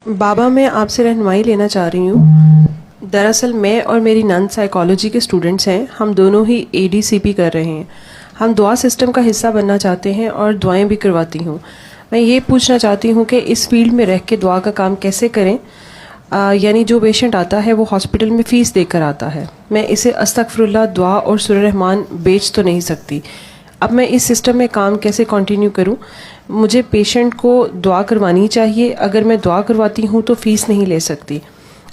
बाबा, मैं आपसे रहनुमाई लेना चाह रही हूँ। दरअसल मैं और मेरी नंद साइकोलॉजी के स्टूडेंट्स हैं। हम दोनों ही एडीसीपी कर रहे हैं। हम दुआ सिस्टम का हिस्सा बनना चाहते हैं और दुआएं भी करवाती हूँ। मैं ये पूछना चाहती हूँ कि इस फील्ड में रह के दुआ का काम कैसे करें। यानी जो पेशेंट आता है वो हॉस्पिटल में फ़ीस देकर आता है। मैं इसे अस्तगफिरुल्लाह दुआ और सूरह रहमान बेच तो नहीं सकती। अब मैं इस सिस्टम में काम कैसे कंटिन्यू करूं? मुझे पेशेंट को दुआ करवानी चाहिए। अगर मैं दुआ करवाती हूं तो फ़ीस नहीं ले सकती,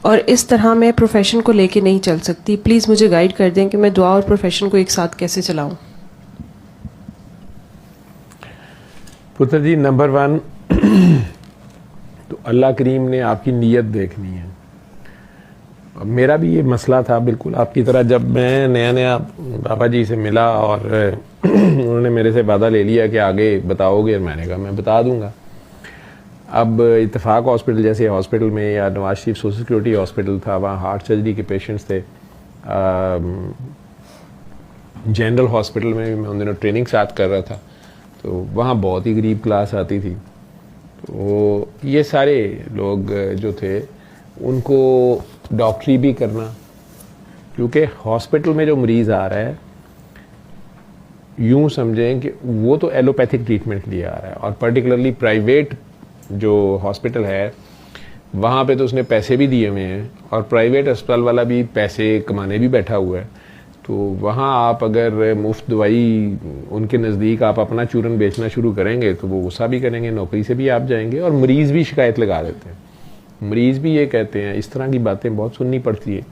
और इस तरह मैं प्रोफेशन को लेके नहीं चल सकती। प्लीज़ मुझे गाइड कर दें कि मैं दुआ और प्रोफेशन को एक साथ कैसे चलाऊं। पुत्र जी, नंबर 1 तो अल्लाह करीम ने आपकी नीयत देखनी है। मेरा भी ये मसला था बिल्कुल आपकी तरह। जब मैं नया नया बाबा जी से मिला और उन्होंने मेरे से वादा ले लिया कि आगे बताओगे, मैंने कहा मैं बता दूंगा। अब इत्तेफाक हॉस्पिटल जैसे हॉस्पिटल में, या Nawaz Sharif social security hospital था, वहाँ हार्ट सर्जरी के पेशेंट्स थे। जनरल हॉस्पिटल में भी मैं उन दिनों ट्रेनिंग स्टार्ट कर रहा था, तो वहाँ बहुत ही गरीब क्लास आती थी। तो ये सारे लोग जो थे उनको डॉक्टरी भी करना, क्योंकि हॉस्पिटल में जो मरीज़ आ रहा है यूँ समझें कि वो तो एलोपैथिक ट्रीटमेंट लिए आ रहा है, और पर्टिकुलरली प्राइवेट जो हॉस्पिटल है वहाँ पे तो उसने पैसे भी दिए हुए हैं, और प्राइवेट अस्पताल वाला भी पैसे कमाने भी बैठा हुआ है। तो वहाँ आप अगर मुफ्त दवाई उनके नज़दीक आप अपना चूरन बेचना शुरू करेंगे तो वो गुस्सा भी करेंगे, नौकरी से भी आप जाएंगे, और मरीज़ भी शिकायत लगा देते हैं। मरीज़ भी ये कहते हैं, इस तरह की बातें बहुत सुननी पड़ती है।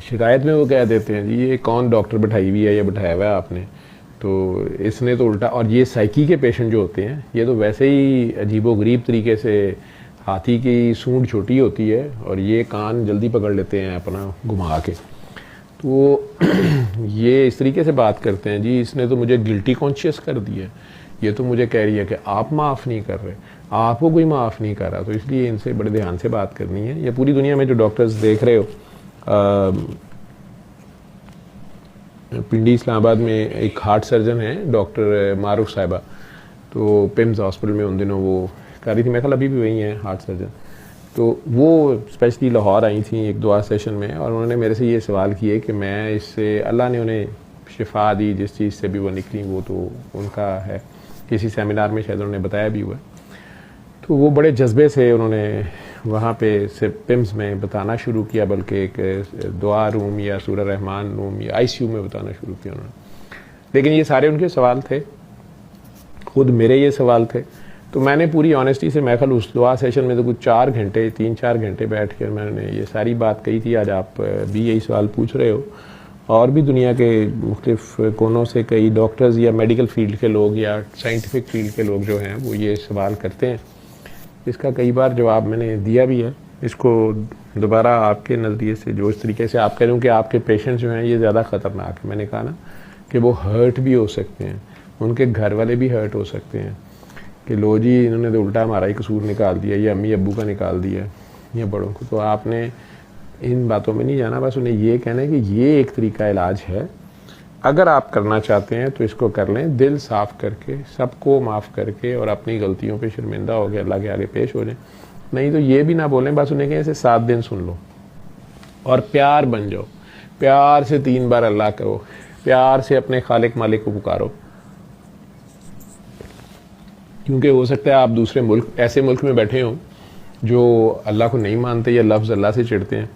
शिकायत में वो कह देते हैं जी ये कौन डॉक्टर बैठाई हुई है या बैठाया हुआ है आपने, तो इसने तो उल्टा। और ये साइकी के पेशेंट जो होते हैं ये तो वैसे ही अजीबोगरीब तरीके से, हाथी की सूंड छोटी होती है और ये कान जल्दी पकड़ लेते हैं अपना घुमा के। तो ये इस तरीके से बात करते हैं, जी इसने तो मुझे गिल्टी कॉन्शियस कर दिया, ये तो मुझे कह रही है कि आप माफ़ नहीं कर रहे, आपको कोई माफ़ नहीं कर रहा। तो इसलिए इनसे बड़े ध्यान से बात करनी है। ये पूरी दुनिया में जो डॉक्टर्स देख रहे हो, पिंडी इस्लामाबाद में एक हार्ट सर्जन है डॉक्टर मारूफ साहिबा, तो पिम्स हॉस्पिटल में उन दिनों वो कर रही थी, मेरे ख्याल अभी भी वही हैं हार्ट सर्जन। तो वो स्पेशली लाहौर आई थी एक दुआ सेशन में, और उन्होंने मेरे से ये सवाल किए कि मैं इससे, अल्लाह ने उन्हें शिफा दी, जिस चीज़ से भी वो निकली वो तो उनका है, किसी सेमिनार में शायद उन्होंने बताया भी हुआ। तो वो बड़े जज्बे से उन्होंने वहाँ पे से पिम्स में बताना शुरू किया, बल्कि एक दुआ रूम या सूरह रहमान रूम या आईसीयू में बताना शुरू किया उन्होंने। लेकिन ये सारे उनके सवाल थे, खुद मेरे ये सवाल थे। तो मैंने पूरी ऑनेस्टी से, मैं ख्याल उस दुआ सेशन में तो कुछ 3-4 घंटे बैठ कर मैंने ये सारी बात कही थी। आज आप भी यही सवाल पूछ रहे हो, और भी दुनिया के मुख्तलिफ कोनों से कई डॉक्टर्स या मेडिकल फील्ड के लोग या साइंटिफिक फील्ड के लोग जो हैं वो ये सवाल करते हैं। इसका कई बार जवाब मैंने दिया भी है। इसको दोबारा आपके नज़रिए से, जो इस तरीके से आप कह रहे हो कि आपके पेशेंट्स जो हैं ये ज़्यादा ख़तरनाक है, मैंने कहा ना कि वो हर्ट भी हो सकते हैं, उनके घर वाले भी हर्ट हो सकते हैं कि लो जी इन्होंने तो उल्टा हमारा ही कसूर निकाल दिया, या अम्मी अब्बू का निकाल दिया, या बड़ों को। तो आपने इन बातों में नहीं जाना, बस उन्हें ये कहना है कि ये एक तरीका इलाज है। अगर आप करना चाहते हैं तो इसको कर लें, दिल साफ़ करके, सबको माफ़ करके, और अपनी गलतियों पे शर्मिंदा हो गए अल्लाह के आगे पेश हो जाए। नहीं तो ये भी ना बोलें, बस उन्हें कहें ऐसे 7 दिन सुन लो और प्यार बन जाओ। प्यार से 3 बार अल्लाह कहो, प्यार से अपने खालिक मालिक को पुकारो। क्योंकि हो सकता है आप दूसरे मुल्क, ऐसे मुल्क में बैठे हों जो अल्लाह को नहीं मानते या लफ्ज़ अल्लाह से चिढ़ते हैं।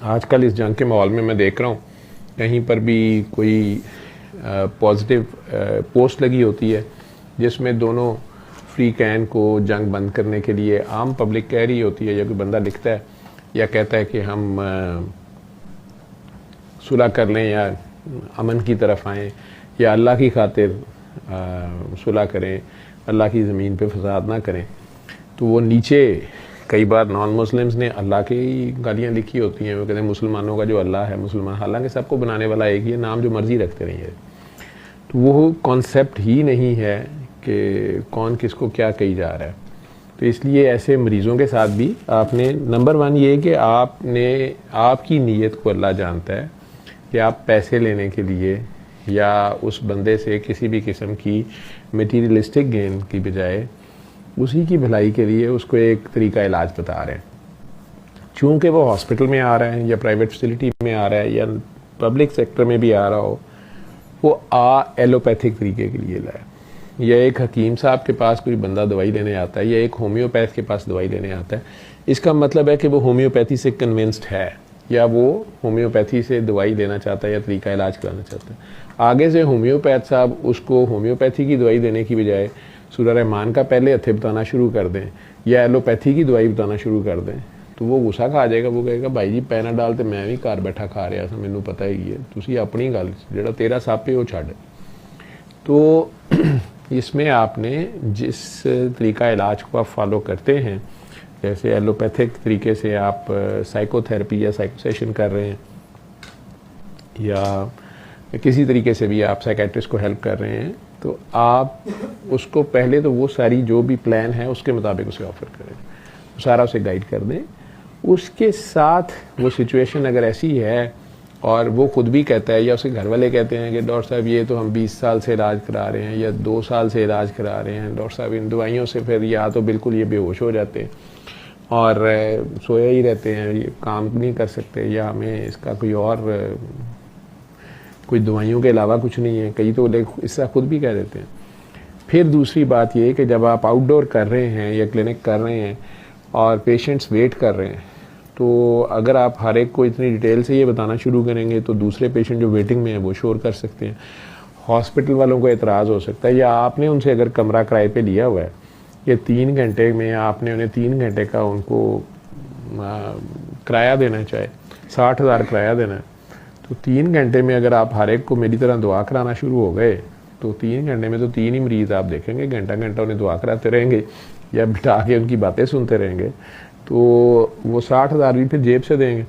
आजकल इस जंग के माहौल में मैं देख रहा हूँ कहीं पर भी कोई पॉजिटिव पोस्ट लगी होती है जिसमें दोनों फ्री कैन को जंग बंद करने के लिए आम पब्लिक कह रही होती है, या कोई बंदा लिखता है या कहता है कि हम सुलह कर लें या अमन की तरफ आएँ या अल्लाह की खातिर सुलह करें, अल्लाह की ज़मीन पे फसाद ना करें। तो वो नीचे कई बार नॉन मुस्लिम्स ने अल्लाह की गालियाँ लिखी होती हैं। वो कहते हैं मुसलमानों का जो अल्लाह है मुसलमान, हालांकि सबको बनाने वाला एक ही है, नाम जो मर्जी रखते रहिए। तो वो कॉन्सेप्ट ही नहीं है कि कौन किसको क्या कही जा रहा है। तो इसलिए ऐसे मरीज़ों के साथ भी आपने नंबर 1 ये कि आपने, आपकी नीयत को अल्लाह जानता है कि आप पैसे लेने के लिए या उस बंदे से किसी भी किस्म की मटीरियलिस्टिक गेन की बजाय उसी की भलाई के लिए उसको एक तरीका इलाज बता रहे हैं। चूँकि वो हॉस्पिटल में आ रहा है या प्राइवेट फैसिलिटी में आ रहा है या पब्लिक सेक्टर में भी आ रहा हो, वो एलोपैथिक तरीके के लिए लाए, या एक हकीम साहब के पास कोई बंदा दवाई लेने आता है या एक होम्योपैथ के पास दवाई लेने आता है, इसका मतलब है कि वो होम्योपैथी से कन्विंस्ड है या वो होम्योपैथी से दवाई लेना चाहता है या तरीका इलाज कराना चाहता है। आगे से होम्योपैथ साहब उसको होम्योपैथी की दवाई देने की बजाय सूरह रहमान का पहले हथे बताना शुरू कर दें या एलोपैथी की दवाई बताना शुरू कर दें, तो वो गुस्सा खा जाएगा। वो कहेगा भाई जी पैनाडाल तो मैं भी घर बैठा खा रहा था, मैनू पता ही है, तुसी अपनी गल जेड़ा तेरा सप है वो छड्ड। तो इसमें आपने जिस तरीका इलाज को आप फॉलो करते हैं, जैसे एलोपैथिक तरीके से आप साइकोथेरेपी या साइकोसेशन कर रहे हैं या किसी तरीके से भी आप साइकेट्रिस्ट को हेल्प कर रहे हैं, तो आप उसको पहले तो वो सारी जो भी प्लान है उसके मुताबिक उसे ऑफर करें, सारा उसे गाइड कर दें। उसके साथ वो सिचुएशन अगर ऐसी है और वो खुद भी कहता है या उसके घर वाले कहते हैं कि डॉक्टर साहब ये तो हम 20 साल से इलाज करा रहे हैं या 2 साल से इलाज करा रहे हैं, डॉक्टर साहब इन दवाइयों से फिर या तो बिल्कुल ये बेहोश हो जाते हैं और सोए ही रहते हैं, ये काम नहीं कर सकते, या हमें इसका कोई दवाइयों के अलावा कुछ नहीं है, कई तो लोग इससे खुद भी कह देते हैं। फिर दूसरी बात ये कि जब आप आउटडोर कर रहे हैं या क्लिनिक कर रहे हैं और पेशेंट्स वेट कर रहे हैं, तो अगर आप हर एक को इतनी डिटेल से ये बताना शुरू करेंगे तो दूसरे पेशेंट जो वेटिंग में है वो शोर कर सकते हैं, हॉस्पिटल वालों को एतराज़ हो सकता है, या आपने उनसे अगर कमरा किराए पे लिया हुआ है ये 3 घंटे में आपने उन्हें 3 घंटे का उनको किराया देना चाहे 60,000 किराया देना है, तो 3 घंटे में अगर आप हर एक को मेरी तरह दुआ कराना शुरू हो गए तो 3 घंटे में तो 3 ही मरीज़ आप देखेंगे, घंटा घंटा उन्हें दुआ कराते रहेंगे या बिठा के उनकी बातें सुनते रहेंगे, तो वो 60,000 भी फिर जेब से देंगे।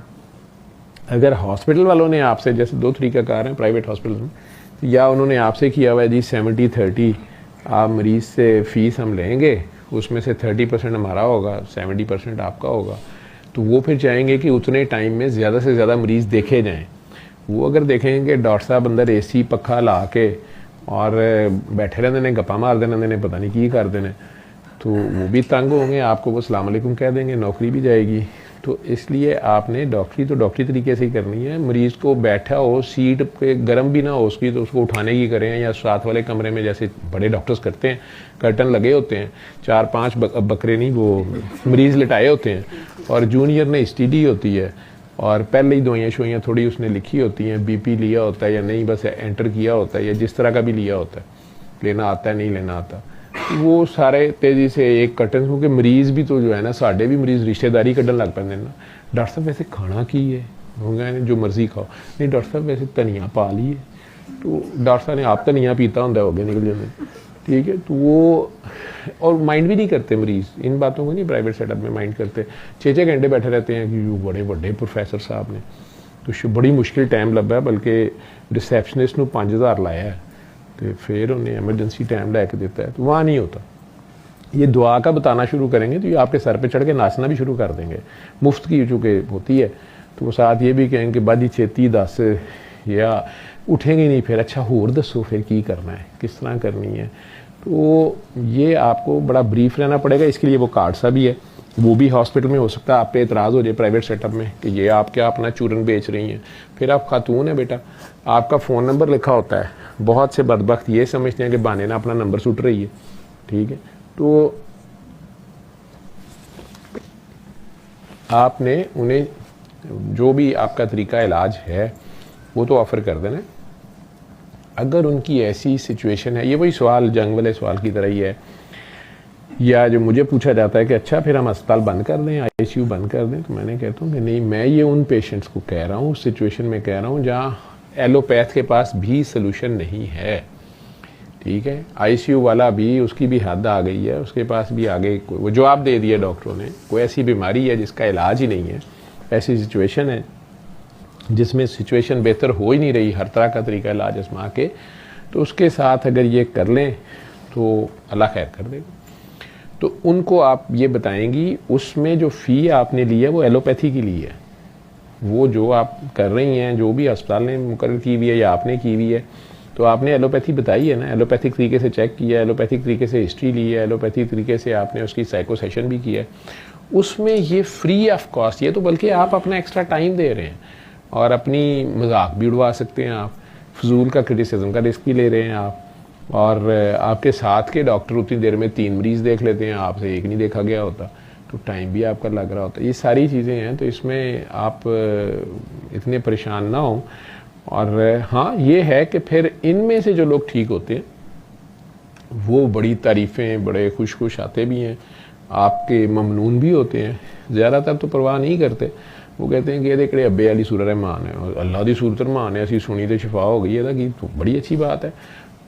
अगर हॉस्पिटल वालों ने आपसे, जैसे 2 तरीक़ाकार हैं प्राइवेट हॉस्पिटल में, या उन्होंने आपसे किया हुआ है जी 70-30 आप मरीज़ से फ़ीस हम लेंगे, उसमें से 30% हमारा होगा, 70% आपका होगा, तो वो फिर चाहेंगे कि उतने टाइम में ज़्यादा से ज़्यादा मरीज़ देखे जाएँ। वो अगर देखेंगे डॉक्टर साहब अंदर AC पखा ला के और बैठे रहते ने, गप्पा मार देने ने, पता नहीं की कर देने, तो वो भी तंग होंगे, आपको वो सलाम अलैकुम कह देंगे, नौकरी भी जाएगी। तो इसलिए आपने डॉक्टरी तरीके से ही करनी है। मरीज़ को बैठा हो, सीट पे गर्म भी ना हो उसकी, तो उसको उठाने की करें, या साथ वाले कमरे में जैसे बड़े डॉक्टर्स करते हैं, कर्टन लगे होते हैं, 4-5 बकरे नहीं वो मरीज़ लिटाए होते हैं, और जूनियर ने STD होती है और पहले ही दवाइयाँ शोइयाँ थोड़ी उसने लिखी होती हैं, BP लिया होता है या नहीं, बस एंटर किया होता है, या जिस तरह का भी लिया होता है, लेना आता है नहीं लेना आता, वो सारे तेज़ी से एक कटन, क्योंकि मरीज़ भी तो जो है ना, साढ़े भी मरीज़ रिश्तेदारी कटन लग पैंदे ना, डॉक्टर साहब वैसे खाना की है, होंगे जो मर्जी खाओ, नहीं डॉक्टर साहब वैसे धनिया पा ली है, तो डॉक्टर साहब ने आप धनिया पीता होंगे हो गया निकल जाते, ठीक है। तो वो और माइंड भी नहीं करते मरीज़, इन बातों को नहीं प्राइवेट सेटअप में माइंड करते, 6-6 घंटे बैठे रहते हैं कि बड़े बड़े प्रोफैसर साहब ने तो बड़ी मुश्किल टाइम लब्भा है, बल्कि रिसैप्शनिस्ट को 5,000 लाया है, तो फिर उन्हें एमरजेंसी टाइम लैके देता है, तो वहाँ नहीं होता। ये दुआ का बताना शुरू करेंगे तो ये आपके सर पे चढ़ के नाचना भी शुरू कर देंगे, मुफ्त की चूँकि होती है, तो वो साथ ये भी कहेंगे कि बाजी छेती दस, या उठेंगे नहीं फिर, अच्छा होर दसो फिर की करना है, किस तरह करनी है। तो ये आपको बड़ा ब्रीफ रहना पड़ेगा। इसके लिए वो कार्ड सा भी है, वो भी हॉस्पिटल में हो सकता है, आप पे एतराज़ हो जाए प्राइवेट सेटअप में कि ये आप क्या अपना चूरन बेच रही हैं, फिर आप खातून है बेटा, आपका फ़ोन नंबर लिखा होता है, बहुत से बदबख्त ये समझते हैं कि बहाने ना अपना नंबर सुट रही है, ठीक है। तो आपने उन्हें जो भी आपका तरीका इलाज है वो तो ऑफ़र कर देना। अगर उनकी ऐसी सिचुएशन है, ये वही सवाल जंग वाले सवाल की तरह ही है, या जो मुझे पूछा जाता है कि अच्छा फिर हम अस्पताल बंद कर दें, ICU बंद कर दें, तो मैंने कहता हूँ कि नहीं, मैं ये उन पेशेंट्स को कह रहा हूँ, उस सिचुएशन में कह रहा हूँ जहाँ एलोपैथ के पास भी सोल्यूशन नहीं है, ठीक है। ICU वाला भी, उसकी भी हद आ गई है, उसके पास भी आगे वो जवाब दे दिया डॉक्टरों ने, कोई ऐसी बीमारी है जिसका इलाज ही नहीं है, ऐसी सिचुएशन है जिसमें सिचुएशन बेहतर हो ही नहीं रही, हर तरह का तरीका इलाज आजमा के, तो उसके साथ अगर ये कर लें तो अल्लाह खैर कर देगा। तो उनको आप ये बताएंगी उसमें जो फ़ी आपने ली है वो एलोपैथी की ली है, वो जो आप कर रही हैं, जो भी अस्पताल ने मुकर्रर की हुई है या आपने की हुई है, तो आपने एलोपैथी बताई है ना, एलोपैथिक तरीके से चेक किया, एलोपैथिक तरीके से हिस्ट्री ली है, एलोपैथिक तरीके से आपने उसकी साइको सेशन भी किया है, उसमें ये फ्री ऑफ कॉस्ट, ये तो बल्कि आप अपना एक्स्ट्रा टाइम दे रहे हैं और अपनी मजाक भी उड़वा सकते हैं आप, फजूल का क्रिटिसिज्म का रिस्क भी ले रहे हैं आप, और आपके साथ के डॉक्टर उतनी देर में 3 मरीज देख लेते हैं, आपसे एक नहीं देखा गया होता, तो टाइम भी आपका लग रहा होता है। ये सारी चीज़ें हैं, तो इसमें आप इतने परेशान ना हो। और हाँ ये है कि फिर इनमें से जो लोग ठीक होते हैं वो बड़ी तारीफ़ें, बड़े खुश खुश आते भी हैं, आपके ममनून भी होते हैं। ज़्यादातर तो परवाह नहीं करते, वो कहते हैं कि ये कड़े अब्बे वाली सूरत रहमान है, और अल्लाह की सूरत रहमान है, असी सुनी तो शिफा हो गई है, कि तो बड़ी अच्छी बात है।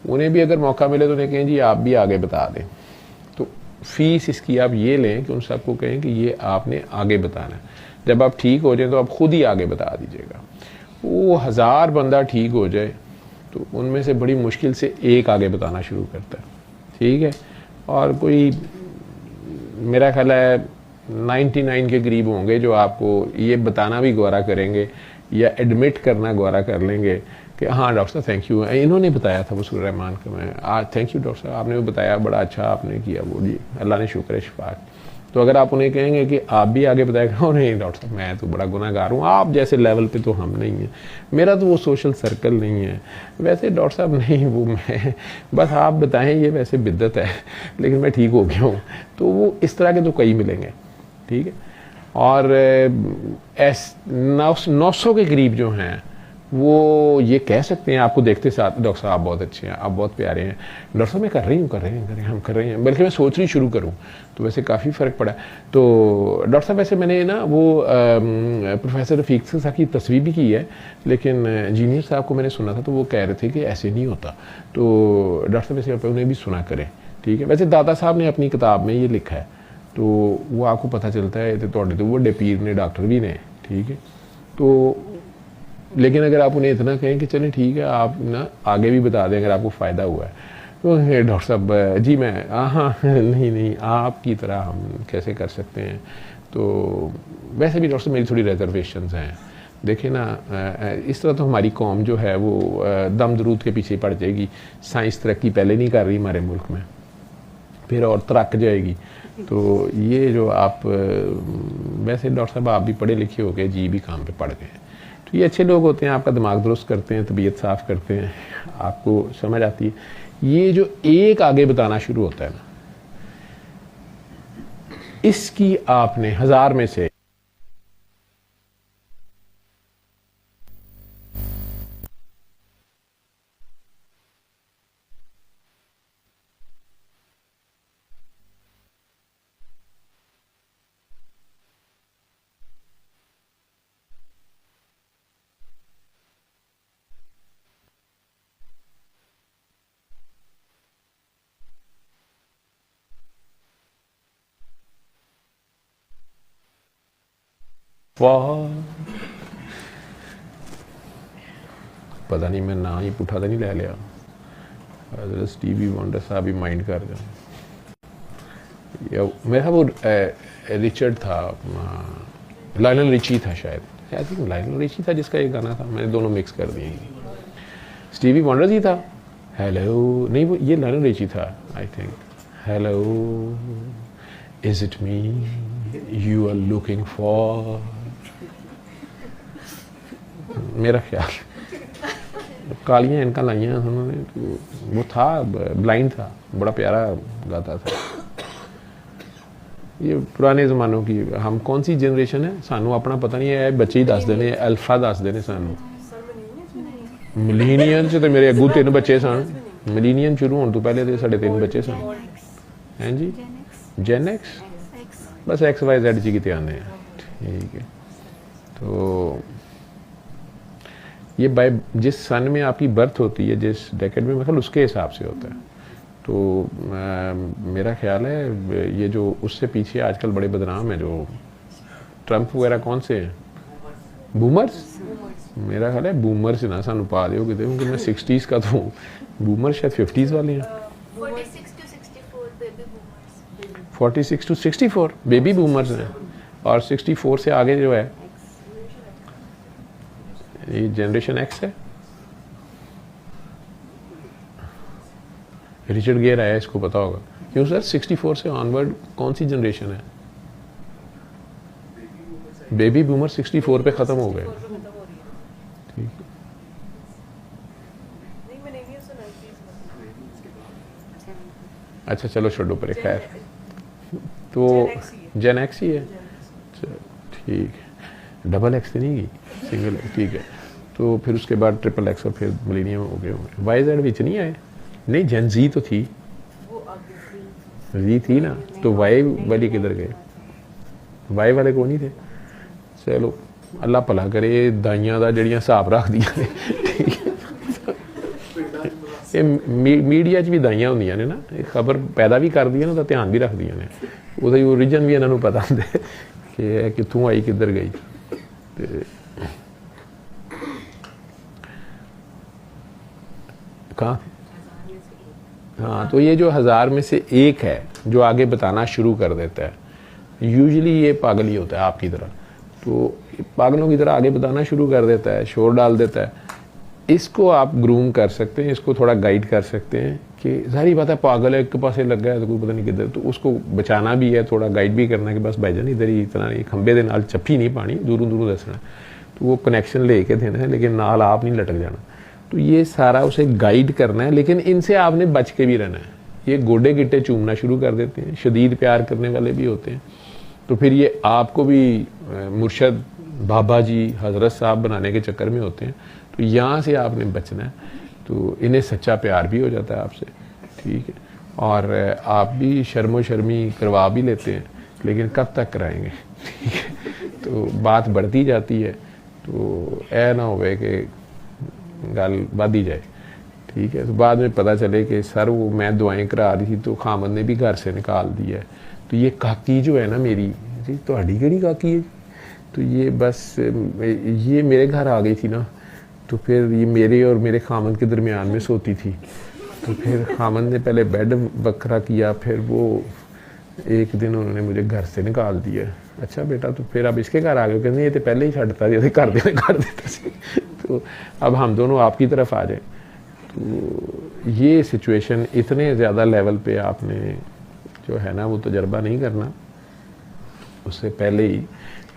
उन्हें भी अगर मौका मिले तो उन्हें कहें जी आप भी आगे बता दें, तो फीस इसकी आप ये लें कि उन सबको कहें कि ये आपने आगे बताना है। जब आप ठीक हो जाए तो आप खुद ही आगे बता दीजिएगा। वो 1000 बंदा ठीक हो जाए तो उनमें से बड़ी मुश्किल से एक आगे बताना शुरू करता है, ठीक है। और कोई मेरा ख्याल है 99 के करीब होंगे जो आपको ये बताना भी गौरा करेंगे या एडमिट करना गौरा कर लेंगे कि हाँ डॉक्टर साहब थैंक यू, इन्होंने बताया था वो सूरह रहमान का, मैं आज थैंक यू डॉक्टर साहब आपने वो बताया, बड़ा अच्छा आपने किया, वो जी अल्लाह ने शुक्र है शिफा। तो अगर आप उन्हें कहेंगे कि आप भी आगे बताएगा, नहीं डॉक्टर साहब मैं तो बड़ा गुनाहगार हूँ, आप जैसे लेवल पे तो हम नहीं हैं, मेरा तो वो सोशल सर्कल नहीं है, वैसे डॉक्टर साहब नहीं वो मैं, बस आप बताएं ये वैसे बिद्दत है लेकिन मैं ठीक हो गया हूँ। तो वो इस तरह के तो कई मिलेंगे, ठीक है। और 900 के करीब जो हैं वो ये कह सकते हैं आपको देखते साथ, डॉक्टर साहब आप बहुत अच्छे हैं, आप बहुत प्यारे हैं, डॉक्टर साहब मैं कर रही हूँ हम कर रहे हैं, बल्कि मैं सोच रही शुरू करूँ, तो वैसे काफ़ी फ़र्क पड़ा। तो डॉक्टर साहब वैसे मैंने ना वो प्रोफेसर रफ़ीक साहब की तस्वीर भी की है, लेकिन इंजीनियर साहब को मैंने सुना था तो वो कह रहे थे कि ऐसे नहीं होता, तो डॉक्टर साहब वैसे उन्हें भी सुना करें, ठीक है। वैसे दादा साहब ने अपनी किताब में ये लिखा है, तो वो आपको पता चलता है तो वो पीर ने डॉक्टर भी ने, ठीक है। तो लेकिन अगर आप उन्हें इतना कहें कि चलें ठीक है आप ना आगे भी बता दें अगर आपको फ़ायदा हुआ है, तो डॉक्टर साहब जी मैं हाँ नहीं आपकी तरह हम कैसे कर सकते हैं। तो वैसे भी डॉक्टर साहब मेरी थोड़ी रिजर्वेशंस हैं, देखिए ना इस तरह तो हमारी कौम जो है वो दम दरूद के पीछे पड़ जाएगी, साइंस तरक्की पहले नहीं कर रही हमारे मुल्क में, फिर और तरक जाएगी। तो ये जो आप वैसे डॉक्टर साहब आप भी पढ़े लिखे हो गए, जी भी काम पे पढ़ गए, तो ये अच्छे लोग होते हैं, आपका दिमाग दुरुस्त करते हैं, तबीयत साफ़ करते हैं, आपको समझ आती है। ये जो एक आगे बताना शुरू होता है ना, इसकी आपने 1000 में से पता नहीं मैं ना ही पुठा तो नहीं ले लिया, स्टीवी वंडर साहब भी माइंड कर जाओ। मेरा वो रिचर्ड था, लायनल रिची था शायद, आई थिंक लायनल रिची था जिसका एक गाना था, मैंने दोनों मिक्स कर दिए। स्टीवी वंडर जी था, हेलो नहीं वो ये लायनल रिची था I think, hello is it me you are looking for, मेरा ख्याल कालियाँ इनका लाइया उन्होंने, वो था ब्लाइंड था, बड़ा प्यारा गाता था। ये पुराने ज़मानों की, हम कौन सी जनरेशन है सानू अपना पता नहीं है, बच्चे ही दस देने, अल्फा दस देने सानू। मिलीनियन च तो मेरे अगू 3 बच्चे सन, मिलीनियन शुरू होने तो पहले तो साढ़े 3 बच्चे सन, हैं जी जेन एक्स, बस XYZ जी कितने आने हैं, ठीक है। तो ये बाय जिस सन में आपकी बर्थ होती है, जिस डेकेड में, मतलब उसके हिसाब से होता है। तो मेरा ख्याल है ये जो उससे पीछे आजकल बड़े बदनाम हैं, जो ट्रंप वगैरह कौन से हैं, बूमर्स, मेरा ख्याल है बूमर्स ना सानू पा दो कि क्योंकि मैं 60s का तो बूमर शायद 50s वाले हैं, 46 to 64 बेबी बूमर्स हैं, और 64 से आगे जो है ये जनरेशन एक्स है। रिचर्ड गियर आया, इसको पता होगा। क्यों सर? 64 से ऑनवर्ड कौन सी जनरेशन है? बेबी बूमर 64 पे ख़त्म हो गए। ठीक है, अच्छा चलो छोड़ो पर, खैर तो जेन एक्स ही है। ठीक है, डबल एक्स तो नहीं गई, सिंगल एक्स। ठीक है, तो फिर उसके बाद ट्रिपल एक्स और फिर मिलेनियम हो गए होंगे। वाई जेड विच नहीं आए? नहीं, जेन जी तो थी, जी थी ना, तो वाई वाली किधर गए? वाई वाले को नहीं थे। चलो अल्लाह भला करे, दाइयां दा जड़ियां हिसाब रख दियां ने। ठीक है, मीडिया च भी दाइयां होंदियां ने ना, खबर पैदा भी कर दियां, ਉਹਦਾ ਧਿਆਨ भी रखदियां ने, ਉਹਦਾ ओरिजिन भी इन्हों पता होंगे कि कितों आई किधर गई। कहाँ? हाँ, तो ये जो 1000 में से एक है जो आगे बताना शुरू कर देता है, यूजुअली ये पागल ही होता है आपकी तरह, तो पागलों की तरह आगे बताना शुरू कर देता है, शोर डाल देता है। इसको आप ग्रूम कर सकते हैं, इसको थोड़ा गाइड कर सकते हैं कि सारी बात है पागल है, एक पासे लग गया है तो कोई पता नहीं किधर, तो उसको बचाना भी है, थोड़ा गाइड भी करना है कि बस भाईजान इधर ही, इतना नहीं, खंबे दे नाल चप्पी नहीं पानी, दूरों दूरों दसना, तो वो कनैक्शन लेके देना है, लेकिन नाल आप नहीं लटक जाना। तो ये सारा उसे गाइड करना है, लेकिन इनसे आपने बच के भी रहना है। ये गोडे गिट्टे चूमना शुरू कर देते हैं, शदीद प्यार करने वाले भी होते हैं, तो फिर ये आपको भी मुर्शद, बाबा जी, हजरत साहब बनाने के चक्कर में होते हैं। तो यहाँ से आपने बचना है, तो इन्हें सच्चा प्यार भी हो जाता है आपसे। ठीक है, और आप भी शर्मो शर्मी करवा भी लेते हैं, लेकिन कब तक कराएंगे? ठीक है, तो बात बढ़ती जाती है, तो ऐ ना होवे कि गल बढ़ी जाए। ठीक है, तो बाद में पता चले कि सर वो मैं दुआएं करा रही थी तो खामद ने भी घर से निकाल दिया है। तो ये काकी जो है ना मेरी, जी ਤੁਹਾਡੀ ਕਿਹੜੀ काकी है? तो ये बस ये मेरे घर आ गई थी ना, तो फिर ये मेरे और मेरे खामद के दरमियान में सोती थी, तो फिर खामद ने पहले बेड बकरा किया, फिर वो एक दिन उन्होंने मुझे घर से निकाल दिया। अच्छा बेटा, तो फिर अब इसके घर आ गए? कहते ये तो पहले ही छड़ता था, कर देता सी। तो अब हम दोनों आपकी तरफ आ जाए। तो ये सिचुएशन इतने ज़्यादा लेवल पे आपने जो है ना वो तजर्बा नहीं करना उससे पहले ही,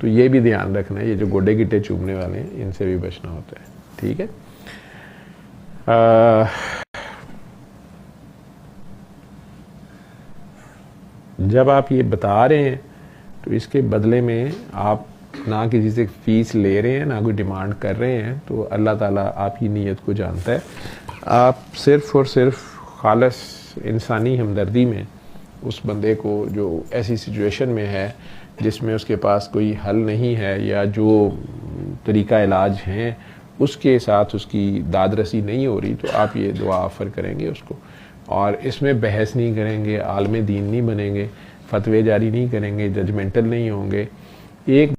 तो ये भी ध्यान रखना है, ये जो गोडे गिट्टे चूमने वाले हैं इनसे भी बचना होता है। ठीक है, जब आप ये बता रहे हैं तो इसके बदले में आप ना किसी से फीस ले रहे हैं, ना कोई डिमांड कर रहे हैं, तो अल्लाह ताला आपकी नीयत को जानता है। आप सिर्फ़ और सिर्फ खालस इंसानी हमदर्दी में उस बंदे को जो ऐसी सिचुएशन में है जिसमें उसके पास कोई हल नहीं है या जो तरीका इलाज हैं उसके साथ उसकी दादरसी नहीं हो रही, तो आप ये दुआ ऑफ़र करेंगे उसको, और इसमें बहस नहीं करेंगे, आलम दीन नहीं बनेंगे, फतवे जारी नहीं करेंगे, जजमेंटल नहीं होंगे। एक